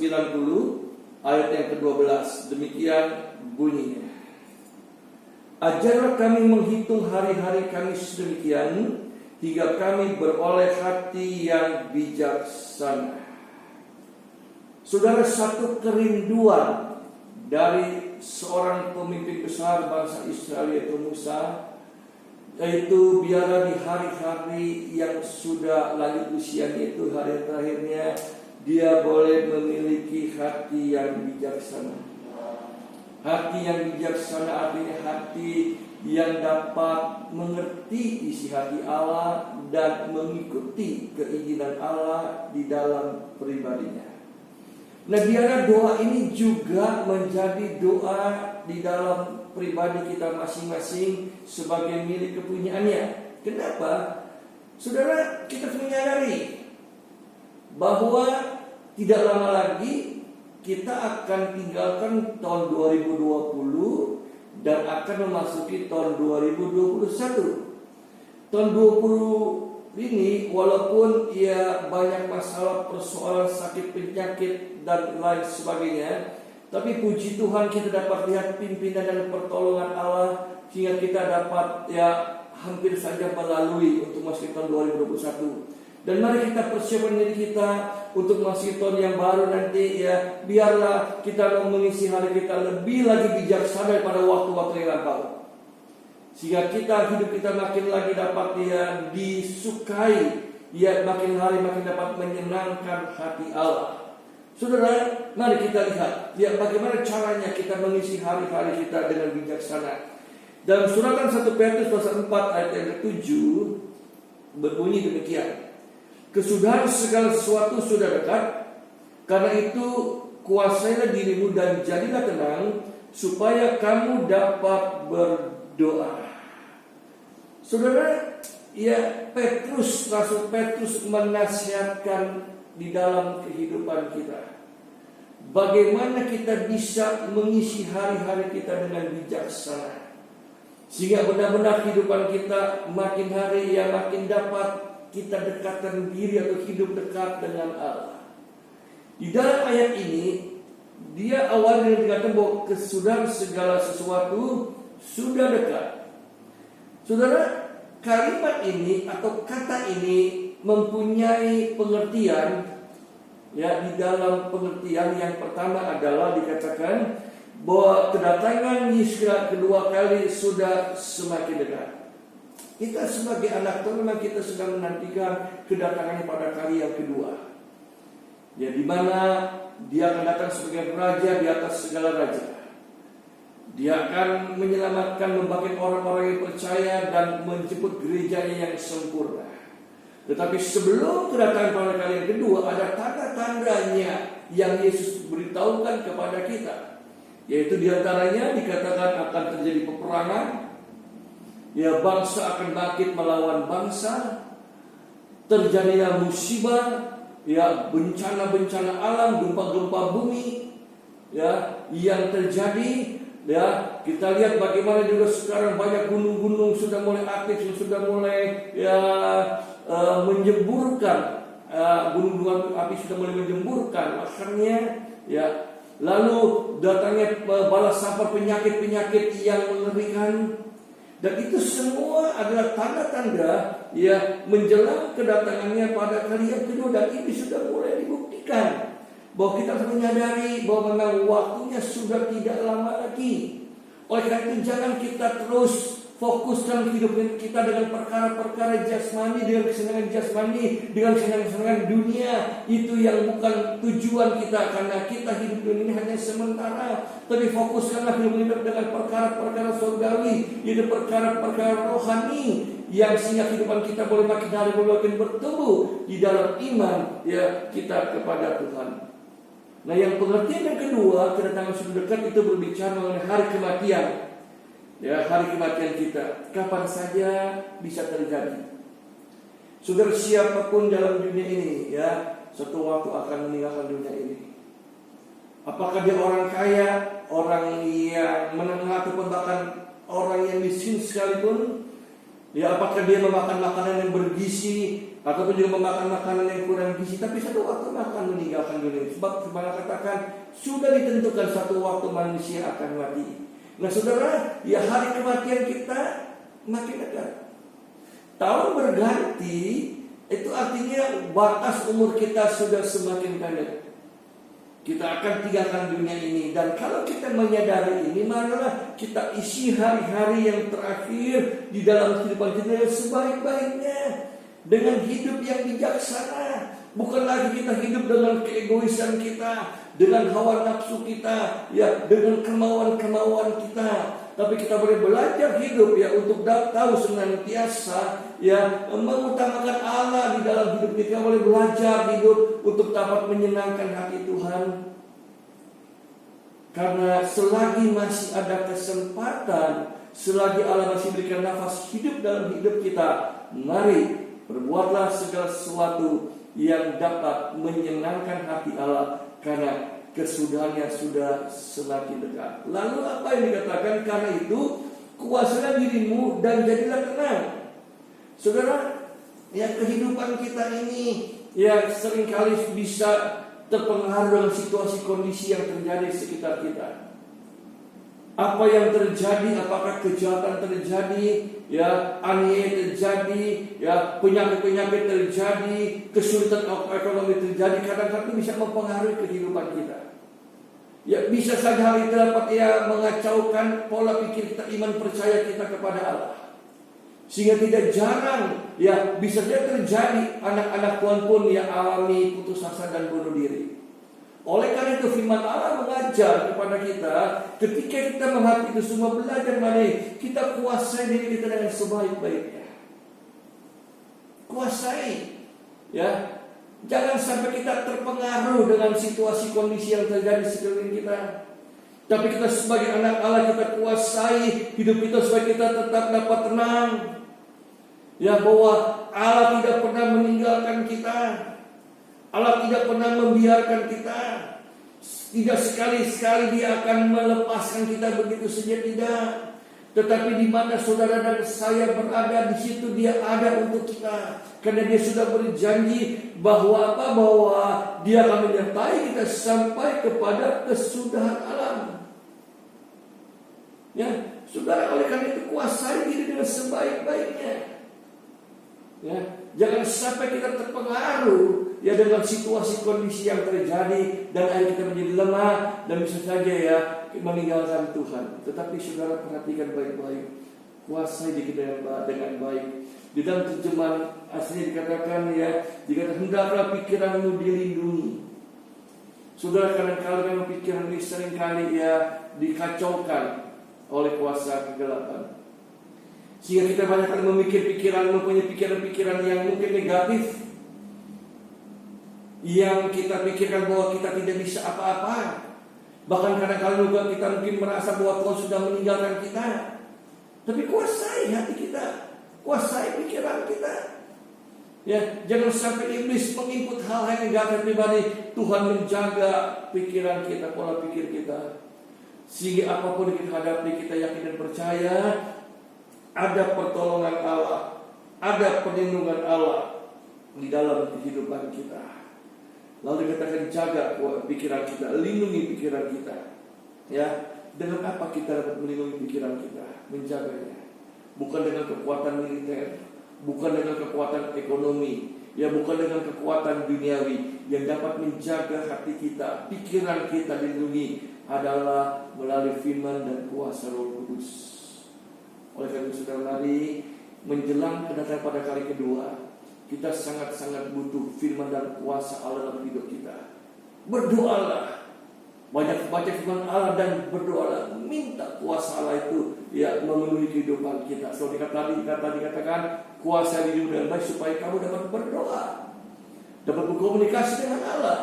90 ayat yang ke-12. Demikian bunyinya. Ajarlah kami menghitung hari-hari kami sedemikian, hingga kami beroleh hati yang bijaksana. Saudara, satu kerinduan dari seorang pemimpin besar bangsa Israel yaitu Musa, yaitu biarlah di hari-hari yang sudah lanjut usianya, itu hari terakhirnya, dia boleh memiliki hati yang bijaksana. Hati yang bijaksana artinya hati yang dapat mengerti isi hati Allah dan mengikuti keinginan Allah di dalam pribadinya. Nah, biarlah doa ini juga menjadi doa di dalam pribadi kita masing-masing sebagai milik kepunyaannya. Kenapa? Saudara, kita menyadari bahwa tidak lama lagi kita akan tinggalkan tahun 2020 dan akan memasuki tahun 2021. Tahun 20 ini walaupun ya banyak masalah, persoalan, sakit, penyakit dan lain sebagainya, tapi puji Tuhan kita dapat lihat pimpinan dan pertolongan Allah sehingga kita dapat ya hampir saja melalui untuk masuk tahun 2021. Dan mari kita persiapkan diri kita untuk masuk tahun yang baru nanti ya. Biarlah kita mengisi hari kita lebih lagi bijaksana daripada waktu-waktu yang lampau, sehingga hidup kita makin lagi dapat ya disukai, ya makin hari makin dapat menyenangkan hati Allah. Saudara, mari kita lihat ya bagaimana caranya kita mengisi hari-hari kita dengan bijaksana. Dalam suratan 1 Petrus pasal 4 ayat yang ke-7 berbunyi demikian. Kesudahan segala sesuatu sudah dekat, karena itu kuasailah dirimu dan jadilah tenang, supaya kamu dapat berdoa. Saudara, ya Rasul Petrus menasihatkan di dalam kehidupan kita, bagaimana kita bisa mengisi hari-hari kita dengan bijaksana, sehingga benar-benar kehidupan kita makin hari yang makin dapat kita dekatkan diri atau hidup dekat dengan Allah. Di dalam ayat ini dia awalnya dikatakan bahwa kesudahan segala sesuatu sudah dekat. Saudara, kalimat ini atau kata ini mempunyai pengertian ya. Di dalam pengertian yang pertama adalah dikatakan bahwa kedatangan Yesus kedua kali sudah semakin dekat. Kita sebagai anak Tuhan memang kita sedang menantikan kedatangannya pada kali yang kedua. Ya, di mana dia akan datang sebagai raja di atas segala raja. Dia akan menyelamatkan, membangkitkan orang-orang yang percaya dan menjemput gerejanya yang sempurna. Tetapi sebelum kedatangan pada kali yang kedua, ada tanda-tandanya yang Yesus beritahukan kepada kita. Yaitu diantaranya dikatakan akan terjadi peperangan. Ya, bangsa akan bangkit melawan bangsa, terjadilah musibah, ya bencana-bencana alam, gempa-gempa bumi, ya yang terjadi. Ya, kita lihat bagaimana juga sekarang banyak gunung-gunung sudah mulai aktif, sudah mulai ya menyemburkan, gunung-gunung api sudah mulai menyemburkan. Akhirnya ya, lalu datangnya balas sampar penyakit-penyakit yang mengerikan. Dan itu semua adalah tanda-tanda ya menjelang kedatangannya pada kali yang kedua. Dan ini sudah mulai dibuktikan bahwa kita harus menyadari bahwa memang waktunya sudah tidak lama lagi. Oleh karena itu jangan kita terus fokuskan hidup kita dengan perkara-perkara jasmani, dengan kesenangan jasmani, dengan kesenangan dunia. Itu yang bukan tujuan kita, karena kita hidup dunia ini hanya sementara. Tapi fokuskanlah hidup kita dengan perkara-perkara surgawi, yaitu perkara-perkara rohani, yang sehingga kehidupan kita boleh makin hari makin bertumbuh di dalam iman ya kita kepada Tuhan. Nah, yang pengertian yang kedua, kedatangan sudah dekat, itu berbicara mengenai hari kematian. Ya, hari kematian kita kapan saja bisa terjadi. Saudara, siapapun dalam dunia ini ya, suatu waktu akan meninggalkan dunia ini. Apakah dia orang kaya, orang yang menengah, ataupun bahkan orang yang miskin sekalipun, ya apakah dia memakan makanan yang bergizi, ataupun juga memakan makanan yang kurang gizi, tapi satu waktu makan meninggalkan dunia. Sebab Firman katakan sudah ditentukan satu waktu manusia akan mati. Nah saudara, ya hari kematian kita makin dekat. Tahun berganti, itu artinya batas umur kita sudah semakin pendek. Kita akan tinggalkan dunia ini. Dan kalau kita menyadari ini, marilah kita isi hari-hari yang terakhir di dalam kehidupan kita sebaik-baiknya, dengan hidup yang bijaksana. Bukan lagi kita hidup dengan keegoisan kita, dengan hawa nafsu kita, ya, dengan kemauan-kemauan kita. Tapi kita boleh belajar hidup, ya, untuk tahu senantiasa, ya, mengutamakan Allah di dalam hidup kita. Boleh belajar hidup untuk dapat menyenangkan hati Tuhan. Karena selagi masih ada kesempatan, selagi Allah masih berikan nafas hidup dalam hidup kita, mari berbuatlah segala sesuatu yang dapat menyenangkan hati Allah, karena kesudahannya sudah semakin dekat. Lalu apa yang dikatakan? Karena itu kuasalah dirimu dan jadilah tenang. Saudara, ya, kehidupan kita ini ya seringkali bisa terpengaruh dengan situasi kondisi yang terjadi di sekitar kita. Apa yang terjadi, apakah kejahatan terjadi, ya, aniaya terjadi, ya, penyakit-penyakit terjadi, kesulitan ekonomi terjadi, kadang-kadang bisa mempengaruhi kehidupan kita. Ya, bisa saja hal itu dapat ya mengacaukan pola pikir kita, iman percaya kita kepada Allah. Sehingga tidak jarang ya bisa saja terjadi anak-anak Tuhan pun ya alami putus asa dan bunuh diri. Oleh karena itu firman Allah mengajar kepada kita, ketika kita menghadapi itu semua, belajar mari kita kuasai diri kita dengan sebaik-baiknya. Kuasai, ya. Jangan sampai kita terpengaruh dengan situasi kondisi yang terjadi sekeliling kita. Tapi kita sebagai anak Allah, kita kuasai hidup kita supaya kita tetap dapat tenang. Ya, bahwa Allah tidak pernah meninggalkan kita. Allah tidak pernah membiarkan kita. Tidak sekali-sekali Dia akan melepaskan kita begitu saja, tidak. Tetapi di mana saudara dan saya berada, di situ Dia ada untuk kita. Karena Dia sudah berjanji bahwa apa? Bahwa Dia akan menyertai kita sampai kepada kesudahan alam. Ya, saudara, oleh karena itu kuasai diri dengan sebaik-baiknya. Ya, jangan sampai kita terpengaruh ya dengan situasi kondisi yang terjadi dan akhirnya kita menjadi lemah dan bisa saja ya meninggalkan Tuhan. Tetapi saudara perhatikan baik-baik, kuasai diri kita dengan baik. Di dalam terjemahan aslinya dikatakan ya, dikatakan hendaklah pikiranmu dilindungi. Saudara, kadang-kadang memang pikiran ini seringkali ya dikacaukan oleh kuasa kegelapan. Sehingga kita banyak kali mempunyai pikiran-pikiran yang mungkin negatif, yang kita pikirkan bahwa kita tidak bisa apa-apa. Bahkan kadang-kadang juga kita mungkin merasa bahwa Tuhan sudah meninggalkan kita. Tapi kuasai hati kita, kuasai pikiran kita. Ya, jangan sampai iblis menginput hal-hal yang negatif pribadi. Tuhan menjaga pikiran kita, pola pikir kita, sehingga apapun yang kita hadapi, kita yakin dan percaya ada pertolongan Allah, ada perlindungan Allah di dalam kehidupan kita. Lalu dikatakan jaga pikiran kita, lindungi pikiran kita. Ya, dengan apa kita dapat melindungi pikiran kita, menjaganya? Bukan dengan kekuatan militer, bukan dengan kekuatan ekonomi, ya, bukan dengan kekuatan duniawi. Yang dapat menjaga hati kita, pikiran kita dilindungi adalah melalui firman dan kuasa Roh Kudus. Oleh karena itu saudara, mari menjelang kedatangan pada kali kedua, kita sangat-sangat butuh firman dan kuasa Allah dalam hidup kita. Berdoalah, banyak baca firman Allah dan berdoalah, minta kuasa Allah itu ya memenuhi kehidupan kita. Seperti dikatakan kuasa diri dengan baik supaya kamu dapat berdoa, dapat berkomunikasi dengan Allah,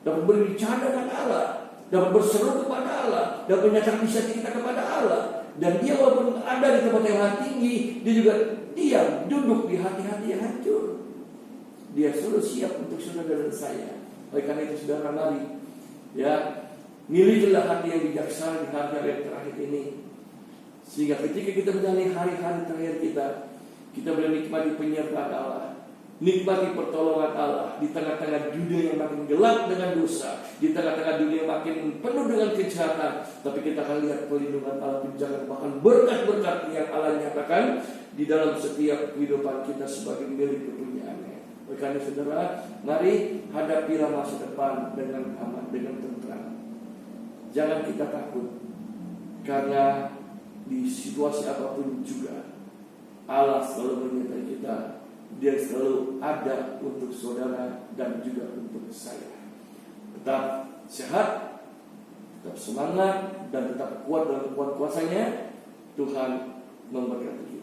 dapat berbicara dengan Allah, dapat berseru kepada Allah, dapat menyatakan isi kita kepada Allah. Dan Dia walaupun ada di tempat yang tinggi, Dia juga diam, duduk di hati-hati yang hancur. Dia selalu siap untuk saudara dan saya. Oleh karena itu saudara, mari ya milikilah hati yang bijaksana di hari-hari yang terakhir ini, sehingga ketika kita menjalani hari-hari terakhir kita boleh nikmati penyertaan Allah. Nikmati pertolongan Allah di tengah-tengah dunia yang makin gelap dengan dosa, di tengah-tengah dunia yang makin penuh dengan kejahatan. Tapi kita akan lihat perlindungan Allah, pinjaman, bahkan berkat-berkat yang Allah nyatakan di dalam setiap kehidupan kita sebagai milik kepunyaannya. Oleh karena saudara, mari hadapilah masa depan dengan aman, dengan tentram. Jangan kita takut, karena di situasi apapun juga Allah selalu menyertai kita. Dia selalu ada untuk saudara dan juga untuk saya. Tetap sehat, tetap semangat, dan tetap kuat dalam kuat kuasanya. Tuhan memberkati.